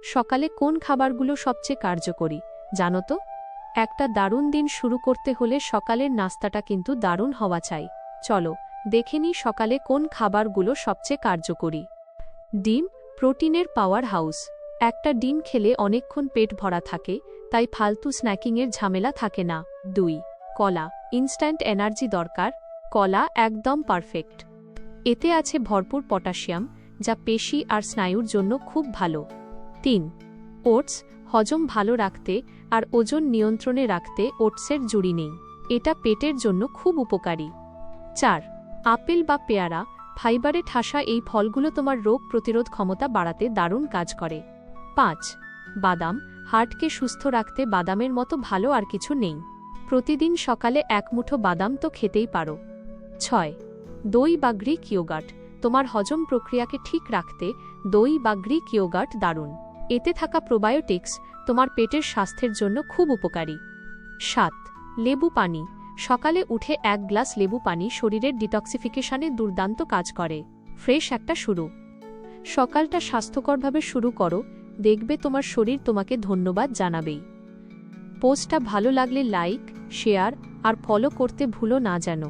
সকালে কোন খাবারগুলো সবচেয়ে কার্যকরী জানো তো? একটা দারুণ দিন শুরু করতে হলে সকালের নাস্তাটা কিন্তু দারুণ হওয়া চাই। চলো দেখে নিই সকালে কোন খাবারগুলো সবচেয়ে কার্যকরী। ডিম, প্রোটিনের পাওয়ার হাউস। একটা ডিম খেলে অনেকক্ষণ পেট ভরা থাকে, তাই ফালতু স্ন্যাকিংয়ের ঝামেলা থাকে না। 2. কলা, ইনস্ট্যান্ট এনার্জি দরকার। কলা একদম পারফেক্ট। এতে আছে ভরপুর পটাশিয়াম, যা পেশি আর স্নায়ুর জন্য খুব ভালো। 3. ওটস, হজম ভালো রাখতে আর ওজন নিয়ন্ত্রণে রাখতে ওটসের জুড়ি নেই। এটা পেটের জন্য খুব উপকারী। 4. আপেল বা পেয়ারা, ফাইবারে ঠাসা এই ফলগুলো তোমার রোগ প্রতিরোধ ক্ষমতা বাড়াতে দারুণ কাজ করে। 5. বাদাম, হার্টকে সুস্থ রাখতে বাদামের মতো ভালো আর কিছু নেই। প্রতিদিন সকালে এক মুঠো বাদাম তো খেতেই পারো। 6. দই বা গ্রিক ইয়োগার্ট, তোমার হজম প্রক্রিয়াকে ঠিক রাখতে দই বা গ্রিক ইয়োগার্ট দারুণ। এতে থাকা প্রোবায়োটিক্স তোমার পেটের স্বাস্থ্যের জন্য খুব উপকারী। 7. লেবু পানি, সকালে উঠে 1 গ্লাস লেবু পানি শরীরের ডিটক্সিফিকেশনে দুর্দান্ত কাজ করে। ফ্রেশ একটা শুরু। সকালটা স্বাস্থ্যকরভাবে শুরু করো, দেখবে তোমার শরীর তোমাকে ধন্যবাদ জানাবেই। পোস্টটা ভালো লাগলে লাইক, শেয়ার আর ফলো করতে ভুলো না যেন।